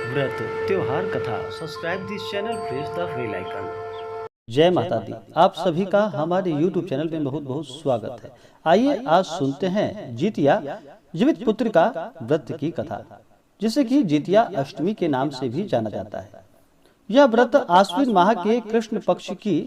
व्रत त्योहार कथा। Subscribe this channel, press the bell icon. जय माता दी। आप सभी का हमारे YouTube चैनल में बहुत बहुत स्वागत है। आइए आज सुनते हैं जितिया जीवित पुत्र का व्रत की कथा, जिसे कि जितिया अष्टमी के नाम से भी जाना जाता है। यह व्रत आश्विन माह के कृष्ण पक्ष की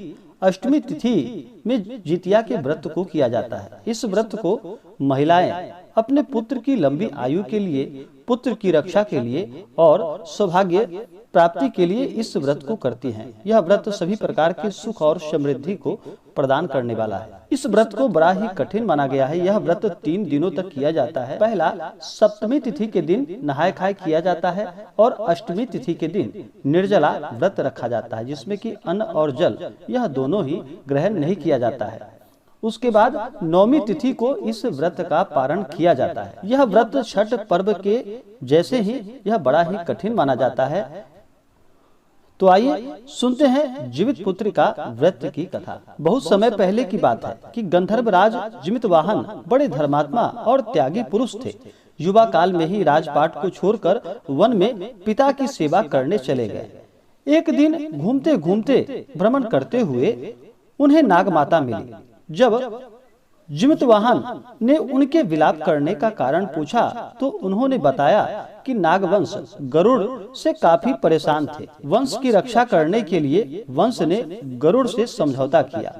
अष्टमी तिथि में जितिया के व्रत को किया जाता है। इस व्रत को महिलाएं अपने पुत्र की लंबी आयु के लिए, पुत्र की रक्षा के लिए और सौभाग्य प्राप्ति के लिए इस व्रत को करती हैं। यह व्रत सभी प्रकार के सुख और समृद्धि को प्रदान करने वाला है। इस व्रत को बड़ा ही कठिन माना गया है। यह व्रत 3 दिनों तक किया जाता है। पहला सप्तमी तिथि के दिन नहाय खाए किया जाता है और अष्टमी तिथि के दिन निर्जला व्रत रखा जाता है, जिसमें कि अन्न और जल यह दोनों ही ग्रहण नहीं किया जाता है। उसके बाद नौमी तिथि को इस व्रत का पारण किया जाता है। यह व्रत छठ पर्व के जैसे ही यह बड़ा ही कठिन माना जाता है। तो आइए सुनते हैं जीवित पुत्र का व्रत की कथा। बहुत समय पहले की बात है कि गंधर्वराज जिमितवाहन बड़े धर्मात्मा और त्यागी पुरुष थे। युवा काल में ही राजपाट को छोड़कर वन में पिता की सेवा करने चले गए। एक दिन घूमते घूमते भ्रमण करते हुए उन्हें नागमाता मिली। जब जिमितवाहन ने उनके विलाप करने का कारण पूछा तो उन्होंने बताया कि नागवंश गरुड़ से काफी परेशान थे। वंश की रक्षा करने के लिए वंश ने गरुड़ से समझौता किया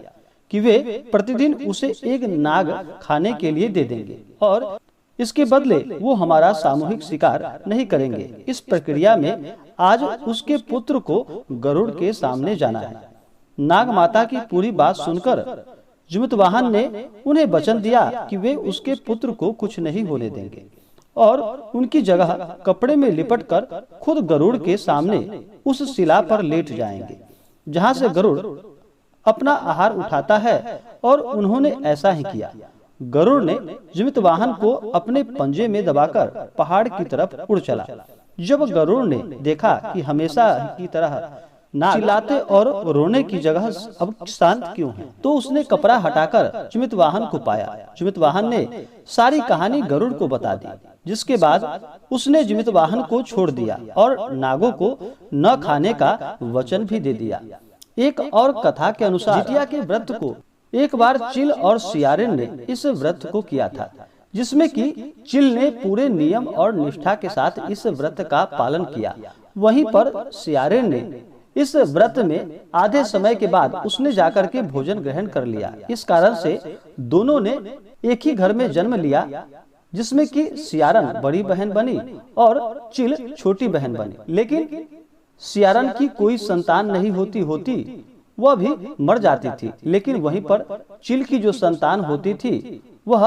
कि वे प्रतिदिन उसे एक नाग खाने के लिए दे देंगे और इसके बदले वो हमारा सामूहिक शिकार नहीं करेंगे। इस प्रक्रिया में आज उसके पुत्र को गरुड़ के सामने जाना है। नागमाता की पूरी बात सुनकर जिमितवाहन ने उन्हें वचन दिया कि वे उसके पुत्र को कुछ नहीं होने देंगे और उनकी जगह कपड़े में लिपटकर खुद गरुड़ के सामने उस शिला पर लेट जाएंगे, जहां से गरुड़ अपना आहार उठाता है। और उन्होंने ऐसा ही किया। गरुड़ ने जिमितवाहन को अपने पंजे में दबाकर पहाड़ की तरफ उड़ चला। जब गरुड़ ने देखा कि हमेशा की तरह नाग चिल्लाते और रोने की जगह अब शांत क्यों है, तो उसने कपड़ा हटाकर जिमितवाहन को पाया। जिमितवाहन ने सारी कहानी गरुड़ को बता दी, जिसके बाद उसने जिमितवाहन को छोड़ दिया और नागों को न खाने का वचन भी दे दिया। एक और कथा के अनुसार जितिया के व्रत को एक बार चिल और सियारिन ने इस व्रत को किया था, जिसमें कि चिल ने पूरे नियम और निष्ठा के साथ इस व्रत का पालन किया। वहीं पर सियारिन ने इस व्रत में आधे समय के बाद उसने जाकर के भोजन ग्रहण कर लिया। इस कारण से दोनों ने एक ही घर में जन्म लिया, जिसमें कि सियारन बड़ी बहन बनी और चिल छोटी बहन बनी। लेकिन सियारन की कोई संतान नहीं होती वह भी मर जाती थी। लेकिन वहीं पर चिल की जो संतान होती थी वह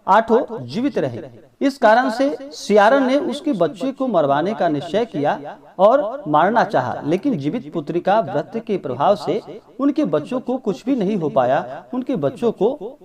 8 जीवित रहे। इस कारण से सियारन ने उसके बच्चे को मरवाने का निश्चय किया और मारना चाहा, लेकिन जीवित पुत्रिका व्रत के प्रभाव से उनके बच्चों को कुछ भी नहीं हो पाया। उनके बच्चों को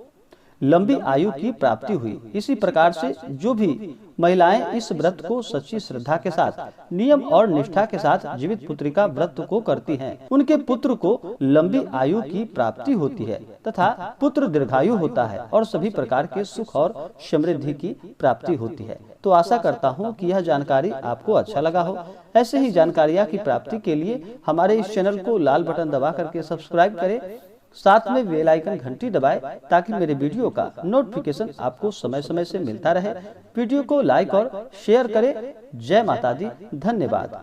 लंबी आयु की प्राप्ति हुई। इसी प्रकार से जो भी महिलाएं इस व्रत को सच्ची श्रद्धा के साथ, नियम और निष्ठा के साथ जीवित पुत्रिका व्रत को करती हैं, उनके पुत्र को लंबी आयु की प्राप्ति होती है तथा पुत्र दीर्घायु होता है और सभी प्रकार के सुख और समृद्धि की प्राप्ति होती है। तो आशा करता हूँ कि यह जानकारी आपको अच्छा लगा हो। ऐसे ही जानकारियाँ की प्राप्ति के लिए हमारे इस चैनल को लाल बटन दबा करके सब्सक्राइब करें, साथ में बेल आइकन घंटी दबाएं ताकि मेरे वीडियो का नोटिफिकेशन आपको समय समय से मिलता रहे। वीडियो को लाइक और शेयर करें। जय माता दी। धन्यवाद।